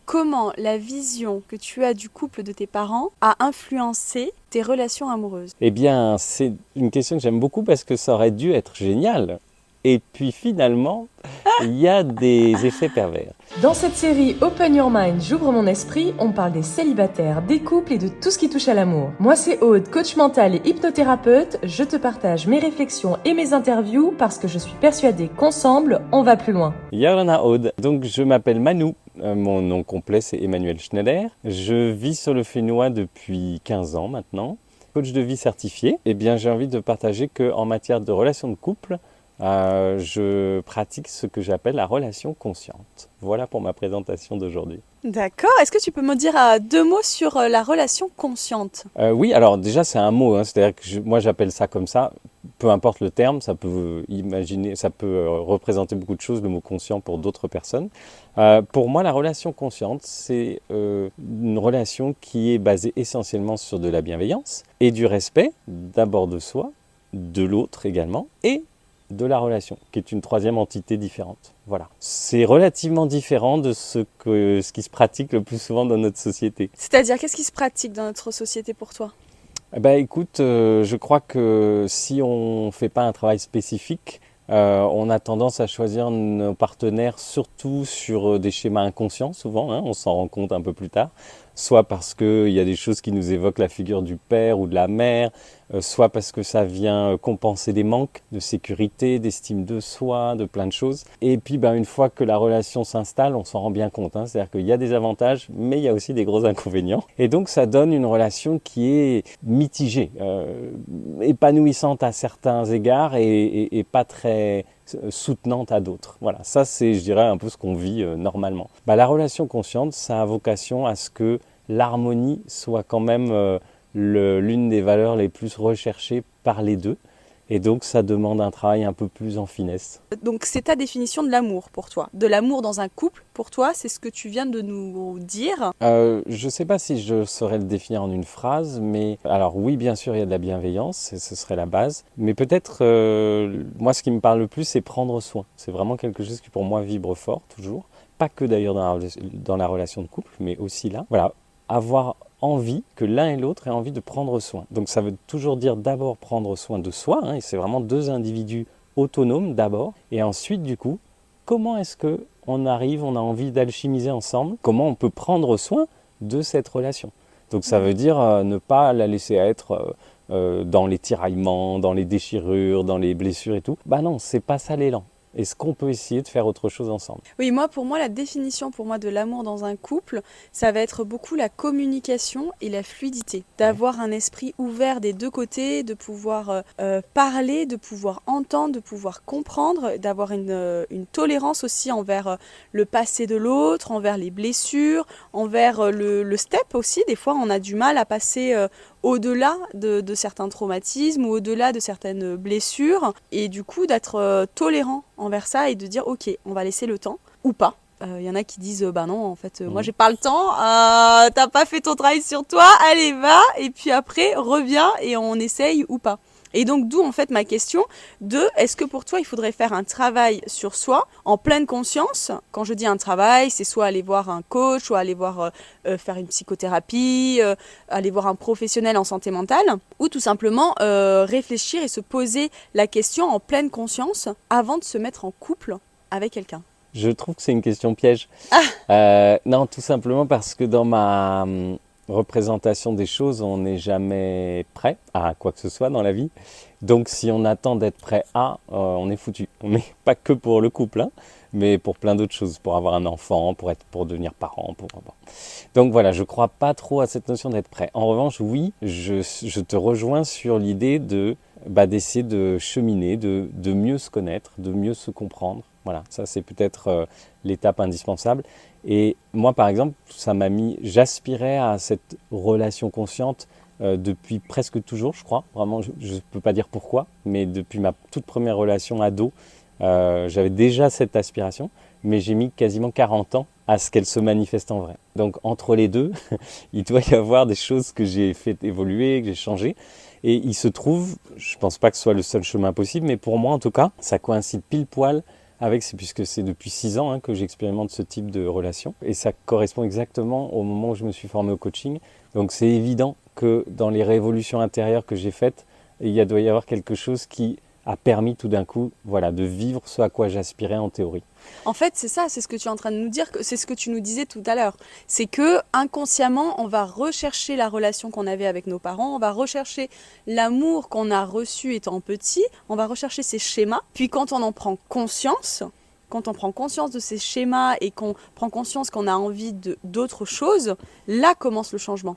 comment la vision que tu as du couple de tes parents a influencé tes relations amoureuses? Eh bien, c'est une question que j'aime beaucoup parce que ça aurait dû être génial. Et puis finalement, il y a des effets pervers. Dans cette série Open Your Mind, j'ouvre mon esprit, on parle des célibataires, des couples et de tout ce qui touche à l'amour. Moi c'est Aude, coach mental et hypnothérapeute, je te partage mes réflexions et mes interviews parce que je suis persuadée qu'ensemble, on va plus loin. Yorana Aude. Donc je m'appelle Manu, mon nom complet c'est Emmanuel Schneider. Je vis sur le Fénois depuis 15 ans maintenant. Coach de vie certifié. Eh bien j'ai envie de partager qu'en matière de relations de couple, je pratique ce que j'appelle la relation consciente. Voilà pour ma présentation d'aujourd'hui. D'accord. Est-ce que tu peux me dire deux mots sur la relation consciente? Oui, alors déjà c'est un mot, c'est-à-dire que moi j'appelle ça comme ça, peu importe le terme, ça peut représenter beaucoup de choses, le mot conscient pour d'autres personnes. Pour moi la relation consciente c'est une relation qui est basée essentiellement sur de la bienveillance et du respect, d'abord de soi, de l'autre également, et de la relation, qui est une troisième entité différente. Voilà. C'est relativement différent de ce qui se pratique le plus souvent dans notre société. C'est-à-dire, qu'est-ce qui se pratique dans notre société pour toi? Écoute, je crois que si on ne fait pas un travail spécifique, on a tendance à choisir nos partenaires surtout sur des schémas inconscients souvent, on s'en rend compte un peu plus tard, soit parce qu'il y a des choses qui nous évoquent la figure du père ou de la mère, soit parce que ça vient compenser des manques de sécurité, d'estime de soi, de plein de choses. Et puis une fois que la relation s'installe, on s'en rend bien compte, c'est-à-dire qu'il y a des avantages, mais il y a aussi des gros inconvénients. Et donc ça donne une relation qui est mitigée, épanouissante à certains égards et pas très soutenante à d'autres. Voilà, ça c'est, je dirais, un peu ce qu'on vit normalement. La relation consciente, ça a vocation à ce que l'harmonie soit quand même l'une des valeurs les plus recherchées par les deux. Et donc ça demande un travail un peu plus en finesse. Donc c'est ta définition de l'amour pour toi. De l'amour dans un couple, pour toi, c'est ce que tu viens de nous dire. Je ne sais pas si je saurais le définir en une phrase, mais alors oui, bien sûr, il y a de la bienveillance, et ce serait la base. Mais peut-être, moi, ce qui me parle le plus, c'est prendre soin. C'est vraiment quelque chose qui, pour moi, vibre fort, toujours. Pas que d'ailleurs dans la relation de couple, mais aussi là. Voilà, avoir envie, que l'un et l'autre aient envie de prendre soin. Donc ça veut toujours dire d'abord prendre soin de soi, et c'est vraiment deux individus autonomes d'abord, et ensuite du coup, comment est-ce que on a envie d'alchimiser ensemble, comment on peut prendre soin de cette relation. Donc ça veut dire ne pas la laisser être dans les tiraillements, dans les déchirures, dans les blessures et tout. Non, c'est pas ça l'élan. Est-ce qu'on peut essayer de faire autre chose ensemble? Oui, pour moi, la définition de l'amour dans un couple, ça va être beaucoup la communication et la fluidité. D'avoir un esprit ouvert des deux côtés, de pouvoir parler, de pouvoir entendre, de pouvoir comprendre, d'avoir une tolérance aussi envers le passé de l'autre, envers les blessures, envers le step aussi. Des fois, on a du mal à passer au-delà de certains traumatismes ou au-delà de certaines blessures, et du coup d'être tolérant envers ça et de dire ok, on va laisser le temps ou pas. Y en a qui disent non, en fait moi j'ai pas le temps, t'as pas fait ton travail sur toi, allez va, et puis après reviens et on essaye ou pas. Et donc d'où en fait ma question de est-ce que pour toi il faudrait faire un travail sur soi en pleine conscience? Quand je dis un travail, c'est soit aller voir un coach, soit aller voir faire une psychothérapie, aller voir un professionnel en santé mentale, ou tout simplement réfléchir et se poser la question en pleine conscience avant de se mettre en couple avec quelqu'un. Je trouve que c'est une question piège. Non, tout simplement parce que dans ma représentation des choses, on n'est jamais prêt à quoi que ce soit dans la vie. Donc si on attend d'être prêt on est foutu. Mais pas que pour le couple, mais pour plein d'autres choses, pour avoir un enfant, pour devenir parent. Donc voilà, je ne crois pas trop à cette notion d'être prêt. En revanche, oui, je te rejoins sur l'idée d'essayer de cheminer, de mieux se connaître, de mieux se comprendre. Voilà, ça c'est peut-être l'étape indispensable. Et moi par exemple, j'aspirais à cette relation consciente depuis presque toujours, je crois. Vraiment, je ne peux pas dire pourquoi, mais depuis ma toute première relation ado, j'avais déjà cette aspiration, mais j'ai mis quasiment 40 ans à ce qu'elle se manifeste en vrai. Donc entre les deux, il doit y avoir des choses que j'ai fait évoluer, que j'ai changé. Et il se trouve, je ne pense pas que ce soit le seul chemin possible, mais pour moi en tout cas, ça coïncide pile poil puisque c'est depuis 6 ans que j'expérimente ce type de relation. Et ça correspond exactement au moment où je me suis formé au coaching. Donc c'est évident que dans les révolutions intérieures que j'ai faites, doit y avoir quelque chose qui a permis tout d'un coup de vivre ce à quoi j'aspirais en théorie. En fait, c'est ça, c'est ce que tu es en train de nous dire, c'est ce que tu nous disais tout à l'heure. C'est que inconsciemment, on va rechercher la relation qu'on avait avec nos parents, on va rechercher l'amour qu'on a reçu étant petit, on va rechercher ces schémas. Puis quand on en prend conscience, quand on prend conscience de ces schémas et qu'on prend conscience qu'on a envie d'autre chose, là commence le changement.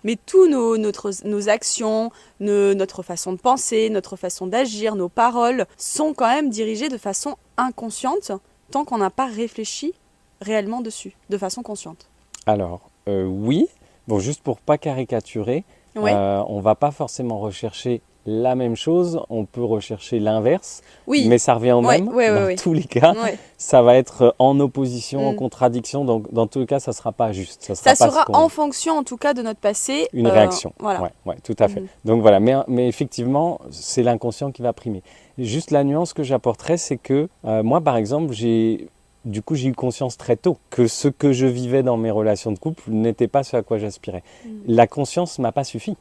Mais tous nos actions, notre façon de penser, notre façon d'agir, nos paroles sont quand même dirigées de façon inconsciente tant qu'on n'a pas réfléchi réellement dessus, de façon consciente. Alors, oui. Bon, juste pour pas caricaturer, Oui. on va pas forcément rechercher la même chose, on peut rechercher l'inverse, Oui. mais ça revient au même. Dans tous les cas, ça va être en opposition, en contradiction, donc dans tous les cas, ça ne sera pas juste. Ça sera en fonction, en tout cas, de notre passé. Une réaction. Voilà. Ouais, tout à fait. Donc voilà, mais effectivement, c'est l'inconscient qui va primer. Juste la nuance que j'apporterais, c'est que moi, par exemple, j'ai eu conscience très tôt que ce que je vivais dans mes relations de couple n'était pas ce à quoi j'aspirais. La conscience ne m'a pas suffi.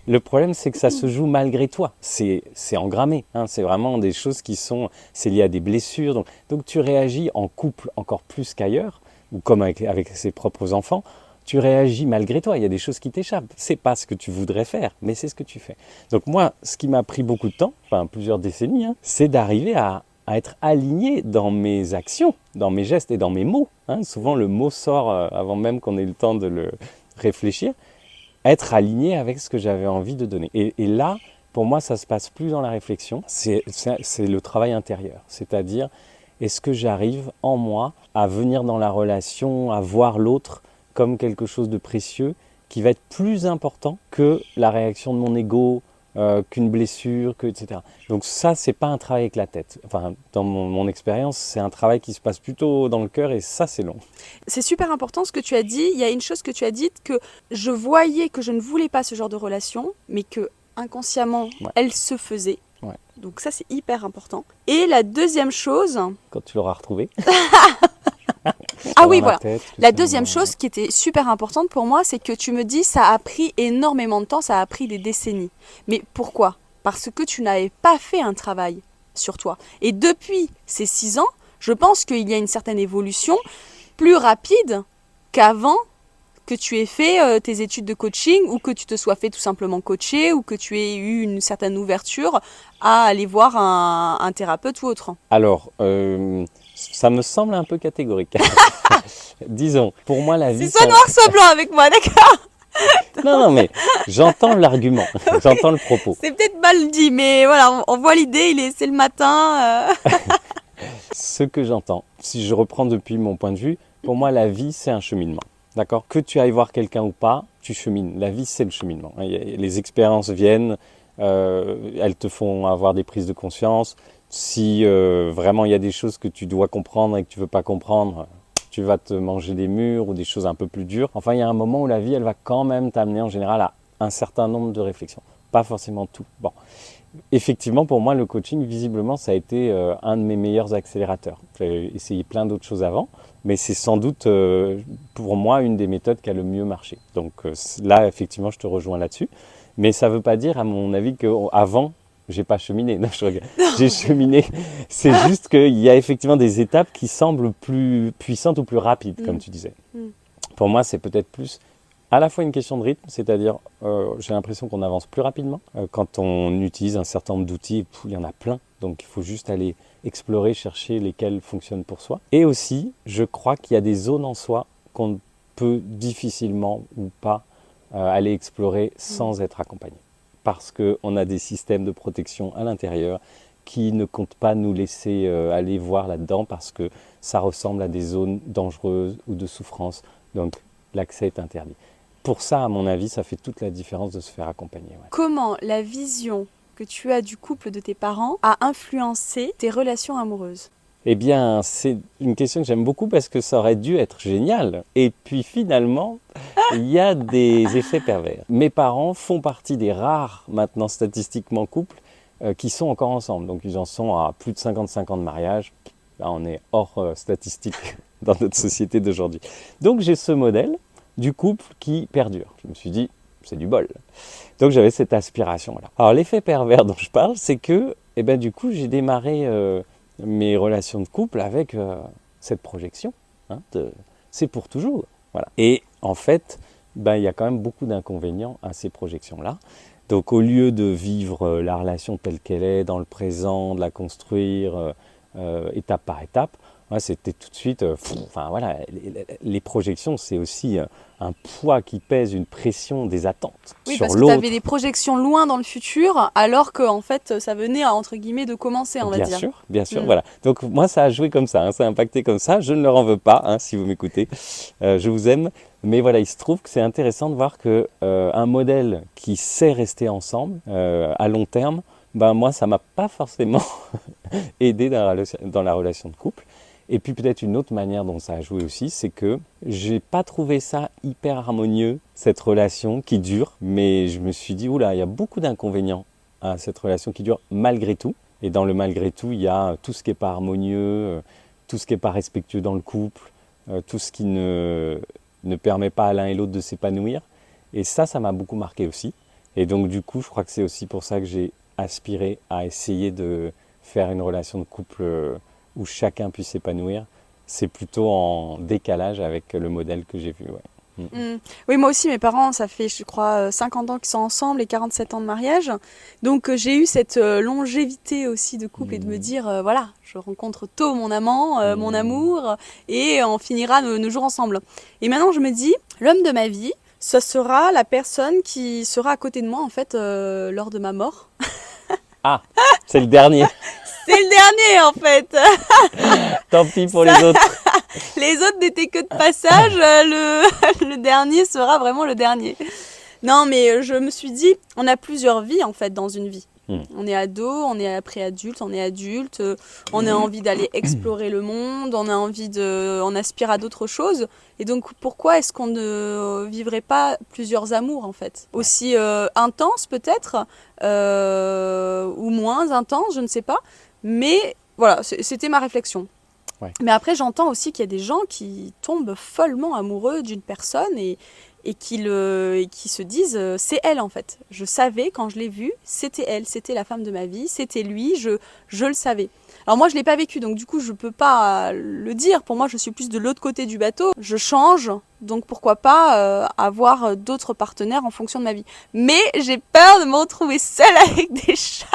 Le problème, c'est que ça se joue malgré toi. C'est engrammé. C'est vraiment des choses c'est lié à des blessures. Donc tu réagis en couple encore plus qu'ailleurs, ou comme avec ses propres enfants. Tu réagis malgré toi. Il y a des choses qui t'échappent. C'est pas ce que tu voudrais faire, mais c'est ce que tu fais. Donc moi, ce qui m'a pris beaucoup de temps, plusieurs décennies, c'est d'arriver à être aligné dans mes actions, dans mes gestes et dans mes mots. Souvent, le mot sort avant même qu'on ait le temps de le réfléchir. Être aligné avec ce que j'avais envie de donner. Et là, pour moi, ça ne se passe plus dans la réflexion, c'est le travail intérieur. C'est-à-dire, est-ce que j'arrive en moi à venir dans la relation, à voir l'autre comme quelque chose de précieux qui va être plus important que la réaction de mon ego, qu'une blessure, etc. Donc ça, c'est pas un travail avec la tête. Enfin, dans mon expérience, c'est un travail qui se passe plutôt dans le cœur et ça, c'est long. C'est super important ce que tu as dit. Il y a une chose que tu as dite, que je voyais que je ne voulais pas ce genre de relation, mais que inconsciemment, elle se faisait. Ouais. Donc ça, c'est hyper important. Et la deuxième chose... Quand tu l'auras retrouvé. Ah oui, voilà. La deuxième chose qui était super importante pour moi, c'est que tu me dis ça a pris énormément de temps, ça a pris des décennies. Mais pourquoi ? Parce que tu n'avais pas fait un travail sur toi. Et depuis ces 6 ans, je pense qu'il y a une certaine évolution plus rapide qu'avant que tu aies fait tes études de coaching ou que tu te sois fait tout simplement coacher ou que tu aies eu une certaine ouverture à aller voir un thérapeute ou autre. Alors, ça me semble un peu catégorique. Disons, pour moi, la vie... C'est soit noir, soit blanc avec moi, d'accord ? Non, mais j'entends l'argument, j'entends le propos. C'est peut-être mal dit, mais voilà, on voit l'idée, c'est le matin. Ce que j'entends, si je reprends depuis mon point de vue, pour moi, la vie, c'est un cheminement. D'accord ? Que tu ailles voir quelqu'un ou pas, tu chemines. La vie, c'est le cheminement. Les expériences viennent, elles te font avoir des prises de conscience. Si vraiment il y a des choses que tu dois comprendre et que tu ne veux pas comprendre, tu vas te manger des murs ou des choses un peu plus dures. Enfin, il y a un moment où la vie, elle va quand même t'amener en général à un certain nombre de réflexions. Pas forcément tout. Bon. Effectivement, pour moi, le coaching, visiblement, ça a été un de mes meilleurs accélérateurs. J'ai essayé plein d'autres choses avant, mais c'est sans doute, pour moi, une des méthodes qui a le mieux marché. Donc là, effectivement, je te rejoins là-dessus. Mais ça ne veut pas dire, à mon avis, qu'avant, j'ai pas cheminé. Non, j'ai cheminé. C'est juste qu'il y a effectivement des étapes qui semblent plus puissantes ou plus rapides, comme tu disais. Pour moi, c'est peut-être plus à la fois une question de rythme, c'est-à-dire j'ai l'impression qu'on avance plus rapidement quand on utilise un certain nombre d'outils. Il y en a plein, donc il faut juste aller explorer, chercher lesquels fonctionnent pour soi. Et aussi, je crois qu'il y a des zones en soi qu'on peut difficilement ou pas aller explorer sans être accompagné. Parce qu'on a des systèmes de protection à l'intérieur qui ne comptent pas nous laisser aller voir là-dedans parce que ça ressemble à des zones dangereuses ou de souffrance. Donc, l'accès est interdit. Pour ça, à mon avis, ça fait toute la différence de se faire accompagner. Ouais. Comment la vision que tu as du couple de tes parents a influencé tes relations amoureuses ? Eh bien, c'est une question que j'aime beaucoup parce que ça aurait dû être génial. Et puis finalement, il y a des effets pervers. Mes parents font partie des rares, maintenant statistiquement, couples qui sont encore ensemble. Donc ils en sont à plus de 55 ans de mariage. Là, on est hors statistique dans notre société d'aujourd'hui. Donc j'ai ce modèle du couple qui perdure. Je me suis dit, c'est du bol. Donc j'avais cette aspiration-là. Alors l'effet pervers dont je parle, c'est que du coup, j'ai démarré mes relations de couple avec cette projection. C'est pour toujours. Voilà. Et en fait, il y a quand même beaucoup d'inconvénients à ces projections-là. Donc au lieu de vivre la relation telle qu'elle est, dans le présent, de la construire étape par étape, c'était tout de suite, les projections, c'est aussi un poids qui pèse, une pression, des attentes Oui, sur parce que l'autre. tu avais des projections loin dans le futur, alors que en fait, ça venait, entre guillemets, de commencer, on va dire. Bien sûr, voilà. Donc moi, ça a joué comme ça, ça a impacté comme ça. Je ne leur en veux pas, si vous m'écoutez. Je vous aime. Mais voilà, il se trouve que c'est intéressant de voir qu'un modèle qui sait rester ensemble à long terme, moi, ça ne m'a pas forcément aidé dans la relation de couple. Et puis peut-être une autre manière dont ça a joué aussi, c'est que j'ai pas trouvé ça hyper harmonieux, cette relation qui dure, mais je me suis dit, oula, il y a beaucoup d'inconvénients à cette relation qui dure malgré tout. Et dans le malgré tout, il y a tout ce qui n'est pas harmonieux, tout ce qui n'est pas respectueux dans le couple, tout ce qui ne permet pas à l'un et l'autre de s'épanouir. Et ça m'a beaucoup marqué aussi. Et donc du coup, je crois que c'est aussi pour ça que j'ai aspiré à essayer de faire une relation de couple où chacun puisse s'épanouir. C'est plutôt en décalage avec le modèle que j'ai vu. Ouais. Oui, moi aussi, mes parents, ça fait, je crois, 50 ans qu'ils sont ensemble et 47 ans de mariage. Donc, j'ai eu cette longévité aussi de couple et de me dire, voilà, je rencontre tôt mon amant, mon amour, et on finira nos jours ensemble. Et maintenant, je me dis, l'homme de ma vie, ce sera la personne qui sera à côté de moi, en fait, lors de ma mort. Ah, c'est le dernier. C'est le dernier, en fait. Tant pis pour les autres. Les autres n'étaient que de passage, le dernier sera vraiment le dernier. Non, mais je me suis dit, on a plusieurs vies en fait dans une vie. On est ado, on est pré-adulte, on est adulte, on a envie d'aller explorer le monde, on aspire à d'autres choses. Et donc pourquoi est-ce qu'on ne vivrait pas plusieurs amours en fait, aussi intenses peut-être, ou moins intenses, je ne sais pas. Mais voilà, c'était ma réflexion. Ouais. Mais après, j'entends aussi qu'il y a des gens qui tombent follement amoureux d'une personne et qui se disent c'est elle en fait. Je savais quand je l'ai vue, c'était elle, c'était la femme de ma vie, c'était lui, je le savais. Alors moi je l'ai pas vécu donc du coup je peux pas le dire. Pour moi je suis plus de l'autre côté du bateau. Je change donc pourquoi pas avoir d'autres partenaires en fonction de ma vie. Mais j'ai peur de me retrouver seule avec des chats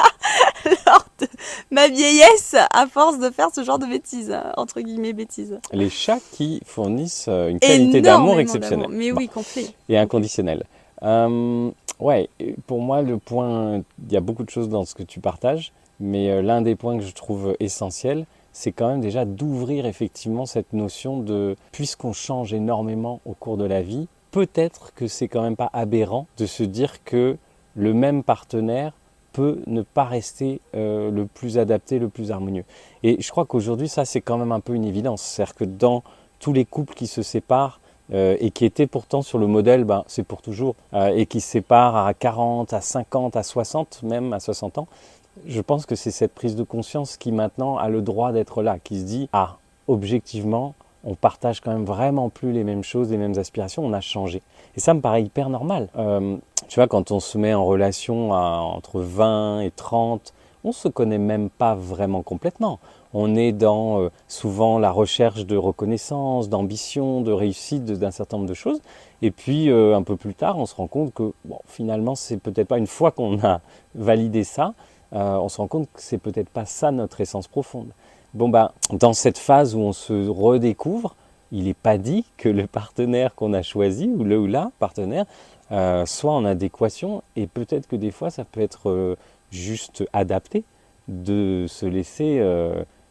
lors de ma vieillesse à force de faire ce genre de bêtises, entre guillemets bêtises. Les chats qui fournissent une qualité d'amour exceptionnelle. Mais oui, complet. Et inconditionnelle. Ouais, pour moi, le point, il y a beaucoup de choses dans ce que tu partages, mais l'un des points que je trouve essentiel, c'est quand même déjà d'ouvrir effectivement cette notion de, puisqu'on change énormément au cours de la vie, peut-être que c'est quand même pas aberrant de se dire que le même partenaire peut ne pas rester le plus adapté, le plus harmonieux. Et je crois qu'aujourd'hui, ça c'est quand même un peu une évidence. C'est-à-dire que dans tous les couples qui se séparent, et qui étaient pourtant sur le modèle, c'est pour toujours, et qui se séparent à 40, à 50, à 60, même à 60 ans, je pense que c'est cette prise de conscience qui maintenant a le droit d'être là, qui se dit, objectivement, on partage quand même vraiment plus les mêmes choses, les mêmes aspirations, on a changé. Et ça me paraît hyper normal. Tu vois, quand on se met en relation entre 20 et 30, on ne se connaît même pas vraiment complètement. On est dans souvent la recherche de reconnaissance, d'ambition, de réussite, d'un certain nombre de choses. Et puis un peu plus tard, on se rend compte que finalement, c'est peut-être pas une fois qu'on a validé ça, on se rend compte que c'est peut-être pas ça notre essence profonde. Dans cette phase où on se redécouvre, il n'est pas dit que le partenaire qu'on a choisi, ou le ou la partenaire, soit en adéquation. Et peut-être que des fois, ça peut être juste adapté de se laisser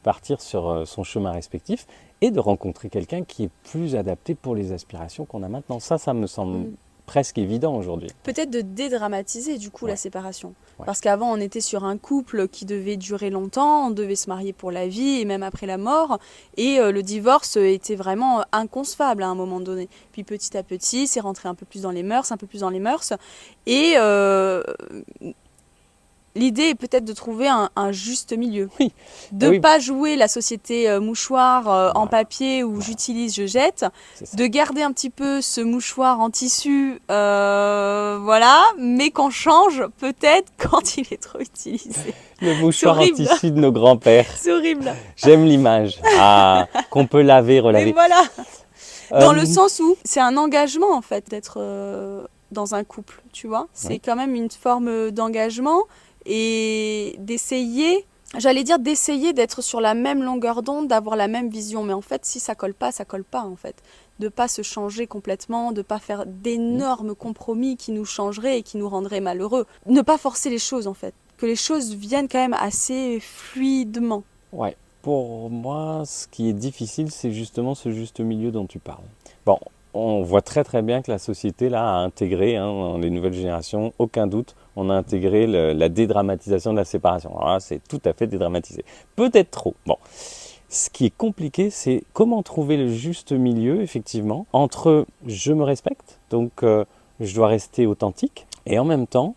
partir sur son chemin respectif et de rencontrer quelqu'un qui est plus adapté pour les aspirations qu'on a maintenant. Ça me semble presque évident aujourd'hui. Peut-être de dédramatiser du coup la séparation. Parce qu'avant on était sur un couple qui devait durer longtemps, on devait se marier pour la vie et même après la mort. Et le divorce était vraiment inconcevable à un moment donné. Puis petit à petit, c'est rentré un peu plus dans les mœurs, un peu plus dans les mœurs. Et l'idée est peut-être de trouver un juste milieu. Oui. De Ah oui. pas jouer la société mouchoir en Voilà. papier où Voilà. j'utilise, je jette. C'est ça. De garder un petit peu ce mouchoir en tissu, voilà, mais qu'on change peut-être quand il est trop utilisé. Le mouchoir en horrible. tissu de nos grands-pères. C'est horrible. J'aime l'image. Ah, qu'on peut laver, Mais relaver. voilà. Dans le Euh, sens où c'est un engagement en fait d'être dans un couple, tu vois. C'est Oui. quand même une forme d'engagement et d'essayer d'être sur la même longueur d'onde, d'avoir la même vision. Mais en fait, si ça colle pas en fait. De pas se changer complètement, de pas faire d'énormes compromis qui nous changeraient et qui nous rendraient malheureux. Ne pas forcer les choses en fait. Que les choses viennent quand même assez fluidement. Ouais. Pour moi, ce qui est difficile, c'est justement ce juste milieu dont tu parles. Bon, on voit très très bien que la société là a intégré, dans les nouvelles générations, aucun doute, on a intégré la dédramatisation de la séparation. Alors là, c'est tout à fait dédramatisé. Peut-être trop. Bon. Ce qui est compliqué, c'est comment trouver le juste milieu, effectivement, entre je me respecte, donc je dois rester authentique, et en même temps,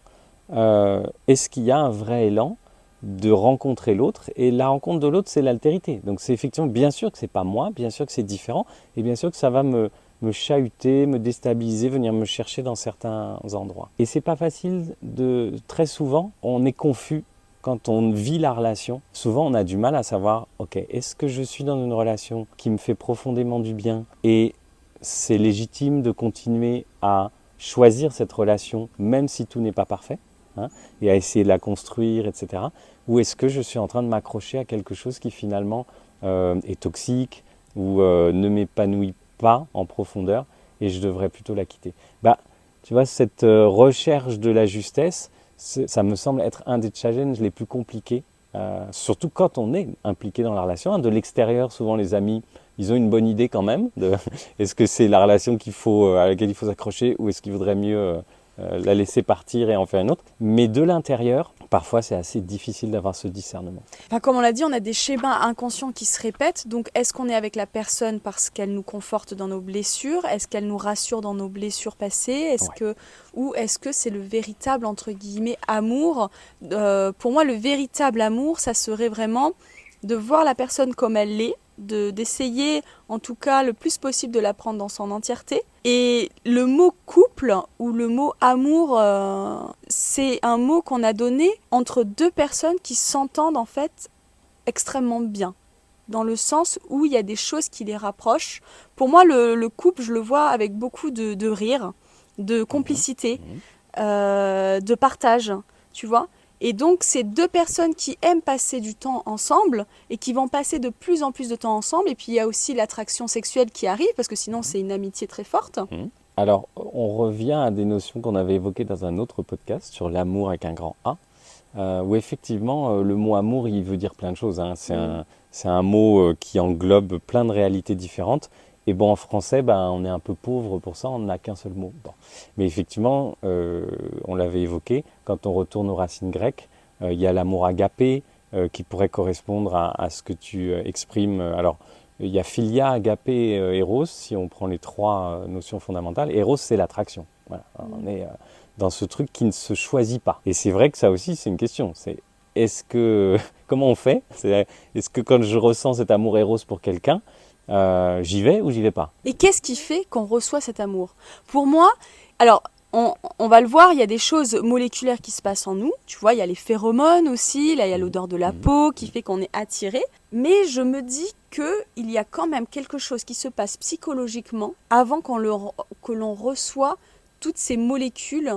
est-ce qu'il y a un vrai élan de rencontrer l'autre? Et la rencontre de l'autre, c'est l'altérité. Donc c'est effectivement, bien sûr que c'est pas moi, bien sûr que c'est différent, et bien sûr que ça va me chahuter, me déstabiliser, venir me chercher dans certains endroits. Et c'est pas facile très souvent, on est confus. Quand on vit la relation, souvent on a du mal à savoir, ok, est-ce que je suis dans une relation qui me fait profondément du bien et c'est légitime de continuer à choisir cette relation même si tout n'est pas parfait, et à essayer de la construire, etc. Ou est-ce que je suis en train de m'accrocher à quelque chose qui finalement est toxique ou ne m'épanouit pas en profondeur et je devrais plutôt la quitter. Tu vois, cette recherche de la justesse, ça me semble être un des challenges les plus compliqués, surtout quand on est impliqué dans la relation. De l'extérieur, souvent les amis, ils ont une bonne idée quand même de est-ce que c'est la relation à laquelle il faut s'accrocher ou est-ce qu'il vaudrait mieux la laisser partir et en faire une autre. Mais de l'intérieur, parfois c'est assez difficile d'avoir ce discernement. Enfin, comme on l'a dit, on a des schémas inconscients qui se répètent. Donc, est-ce qu'on est avec la personne parce qu'elle nous conforte dans nos blessures? Est-ce qu'elle nous rassure dans nos blessures passées? Ou est-ce que c'est le véritable, entre guillemets, amour? Pour moi, le véritable amour, ça serait vraiment de voir la personne comme elle est, d'essayer, en tout cas, le plus possible de la prendre dans son entièreté. Et le mot couple ou le mot amour, c'est un mot qu'on a donné entre deux personnes qui s'entendent en fait extrêmement bien. Dans le sens où il y a des choses qui les rapprochent. Pour moi, le couple, je le vois avec beaucoup de rire, de complicité, de partage, tu vois. Et donc, c'est deux personnes qui aiment passer du temps ensemble et qui vont passer de plus en plus de temps ensemble. Et puis, il y a aussi l'attraction sexuelle qui arrive, parce que sinon, c'est une amitié très forte. Alors, on revient à des notions qu'on avait évoquées dans un autre podcast sur l'amour avec un grand A, où effectivement, le mot amour, il veut dire plein de choses. C'est un mot qui englobe plein de réalités différentes. Et bon, en français, on est un peu pauvre pour ça, on n'a qu'un seul mot. Bon. Mais effectivement, on l'avait évoqué, quand on retourne aux racines grecques, il y a l'amour agapé qui pourrait correspondre à ce que tu exprimes. Alors, il y a philia, agapé, eros, si on prend les trois notions fondamentales. Eros, c'est l'attraction. Voilà. On est dans ce truc qui ne se choisit pas. Et c'est vrai que ça aussi, c'est une question. Comment on fait? Est-ce que quand je ressens cet amour eros pour quelqu'un, j'y vais ou j'y vais pas? Et qu'est-ce qui fait qu'on reçoit cet amour? Pour moi, alors, on va le voir, il y a des choses moléculaires qui se passent en nous. Tu vois, il y a les phéromones aussi, là, il y a l'odeur de la peau qui fait qu'on est attiré. Mais je me dis qu'il y a quand même quelque chose qui se passe psychologiquement avant que l'on reçoit toutes ces molécules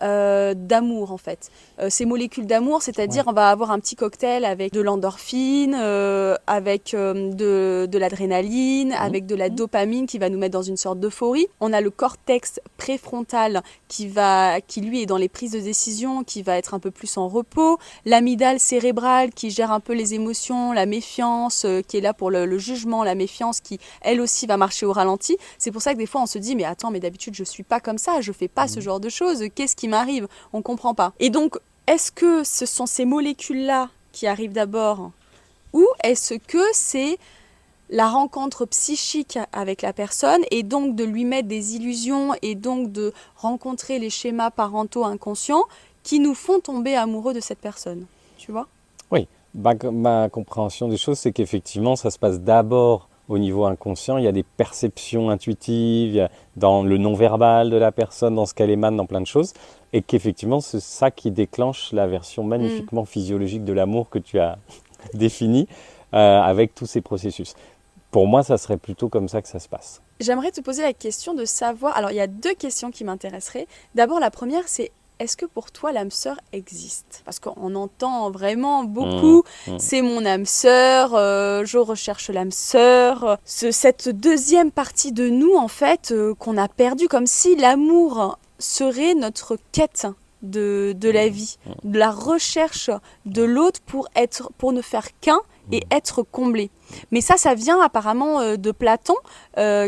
d'amour en fait. Ces molécules d'amour, c'est-à-dire on va avoir un petit cocktail avec de l'endorphine, avec de l'adrénaline, avec de la dopamine qui va nous mettre dans une sorte d'euphorie. On a le cortex préfrontal qui lui est dans les prises de décision, qui va être un peu plus en repos. L'amygdale cérébrale qui gère un peu les émotions, la méfiance, qui est là pour le jugement, la méfiance qui elle aussi va marcher au ralenti. C'est pour ça que des fois on se dit mais attends, mais d'habitude je suis pas comme ça, je fais pas ce genre de choses, qu'est-ce qui m'arrive? On comprend pas. Et donc, est-ce que ce sont ces molécules-là qui arrivent d'abord ou est-ce que c'est la rencontre psychique avec la personne et donc de lui mettre des illusions et donc de rencontrer les schémas parentaux inconscients qui nous font tomber amoureux de cette personne, tu vois? Oui, ma compréhension des choses, c'est qu'effectivement, ça se passe d'abord au niveau inconscient. Il y a des perceptions intuitives, il y a dans le non-verbal de la personne, dans ce qu'elle émane, dans plein de choses. Et qu'effectivement, c'est ça qui déclenche la version magnifiquement physiologique de l'amour que tu as définie avec tous ces processus. Pour moi, ça serait plutôt comme ça que ça se passe. J'aimerais te poser la question de savoir... Alors, il y a 2 questions qui m'intéresseraient. D'abord, la première, c'est est-ce que pour toi, l'âme sœur existe? Parce qu'on entend vraiment beaucoup, c'est mon âme sœur, je recherche l'âme sœur. Cette deuxième partie de nous, en fait, qu'on a perdue, comme si l'amour serait notre quête de la vie, de la recherche de l'autre pour ne faire qu'un et être comblé. Mais ça vient apparemment de Platon,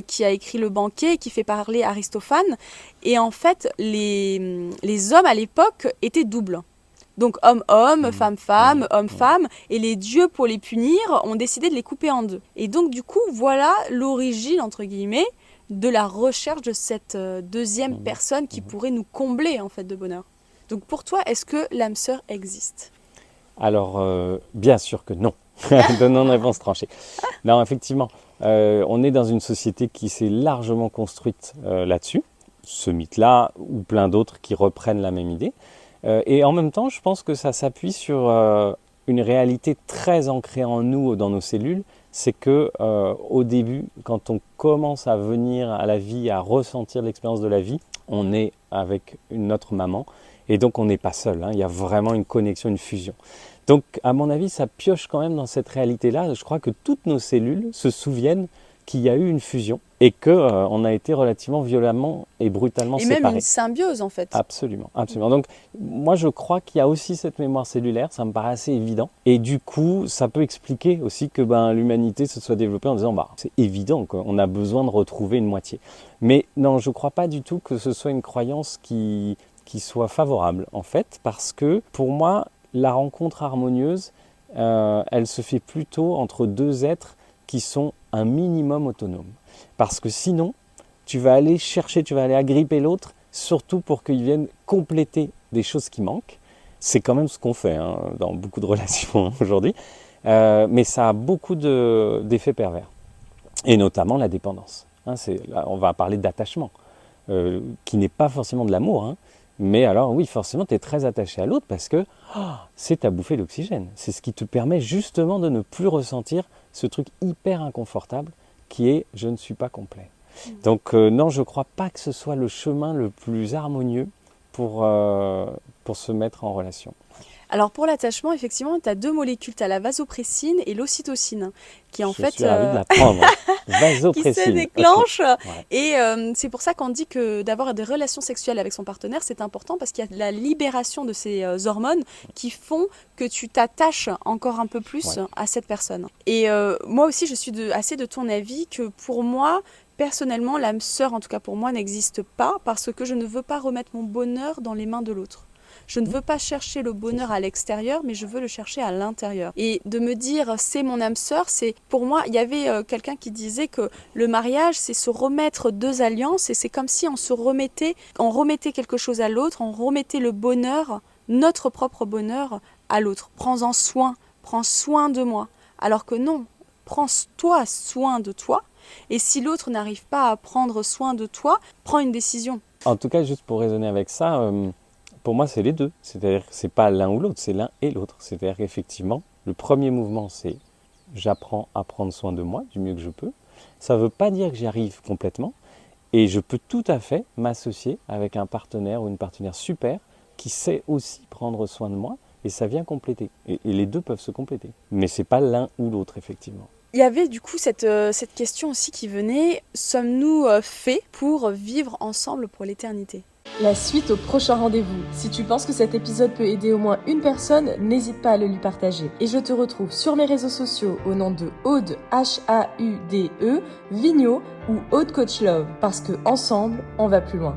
qui a écrit Le Banquet, qui fait parler Aristophane. Et en fait, les hommes à l'époque étaient doubles. Donc homme-homme, femme-femme, homme-femme. Et les dieux, pour les punir, ont décidé de les couper en 2. Et donc du coup, voilà l'origine, entre guillemets, de la recherche de cette deuxième personne qui pourrait nous combler en fait de bonheur. Donc pour toi, est-ce que l'âme sœur existe? Alors, bien sûr que non. Donnons une réponse tranchée. Non, effectivement, on est dans une société qui s'est largement construite là-dessus, ce mythe-là, ou plein d'autres qui reprennent la même idée. Et en même temps, je pense que ça s'appuie sur une réalité très ancrée en nous, dans nos cellules. C'est que au début, quand on commence à venir à la vie, à ressentir l'expérience de la vie, on est avec notre maman. Et donc, on n'est pas seul. Il y a vraiment une connexion, une fusion. Donc, à mon avis, ça pioche quand même dans cette réalité-là. Je crois que toutes nos cellules se souviennent qu'il y a eu une fusion et qu'on a été relativement violemment et brutalement séparés. Et même une symbiose, en fait. Absolument, absolument. Donc, moi, je crois qu'il y a aussi cette mémoire cellulaire. Ça me paraît assez évident. Et du coup, ça peut expliquer aussi que l'humanité se soit développée en disant c'est évident qu'on a besoin de retrouver une moitié. Mais non, je ne crois pas du tout que ce soit une croyance qui soit favorable, en fait, parce que pour moi, la rencontre harmonieuse, elle se fait plutôt entre 2 êtres qui sont un minimum autonomes. Parce que sinon, tu vas aller chercher, tu vas aller agripper l'autre, surtout pour qu'il vienne compléter des choses qui manquent. C'est quand même ce qu'on fait dans beaucoup de relations aujourd'hui. Mais ça a beaucoup d'effets pervers. Et notamment la dépendance. Là, on va parler d'attachement, qui n'est pas forcément de l'amour, mais alors oui, forcément, tu es très attaché à l'autre parce que c'est ta bouffée d'oxygène. C'est ce qui te permet justement de ne plus ressentir ce truc hyper inconfortable qui est « je ne suis pas complet ». Donc non, je ne crois pas que ce soit le chemin le plus harmonieux pour se mettre en relation. Alors pour l'attachement, effectivement, tu as 2 molécules, tu as la vasopressine et l'ocytocine, qui en fait Je suis ravi de l'apprendre. Vasopressine. qui se déclenche. Okay. Ouais. Et c'est pour ça qu'on dit que d'avoir des relations sexuelles avec son partenaire, c'est important parce qu'il y a la libération de ces hormones qui font que tu t'attaches encore un peu plus à cette personne. Et moi aussi, je suis assez de ton avis que pour moi, personnellement, l'âme sœur, en tout cas pour moi, n'existe pas parce que je ne veux pas remettre mon bonheur dans les mains de l'autre. Je ne veux pas chercher le bonheur à l'extérieur, mais je veux le chercher à l'intérieur. Et de me dire, c'est mon âme sœur, c'est pour moi, il y avait quelqu'un qui disait que le mariage, c'est se remettre 2 alliances, et c'est comme si on remettait quelque chose à l'autre, on remettait le bonheur, notre propre bonheur, à l'autre. Prends-en soin, prends soin de moi. Alors que non, prends-toi soin de toi, et si l'autre n'arrive pas à prendre soin de toi, prends une décision. En tout cas, juste pour raisonner avec ça, pour moi, c'est les 2. C'est-à-dire que ce n'est pas l'un ou l'autre, c'est l'un et l'autre. C'est-à-dire qu'effectivement, le premier mouvement, c'est j'apprends à prendre soin de moi du mieux que je peux. Ça ne veut pas dire que j'y arrive complètement. Et je peux tout à fait m'associer avec un partenaire ou une partenaire super qui sait aussi prendre soin de moi et ça vient compléter. Et les 2 peuvent se compléter. Mais ce n'est pas l'un ou l'autre, effectivement. Il y avait du coup cette question aussi qui venait, sommes-nous faits pour vivre ensemble pour l'éternité ? La suite au prochain rendez-vous. Si tu penses que cet épisode peut aider au moins une personne, n'hésite pas à le lui partager. Et je te retrouve sur mes réseaux sociaux au nom de Aude, H-A-U-D-E, Vigneault ou Aude Coach Love. Parce que ensemble, on va plus loin.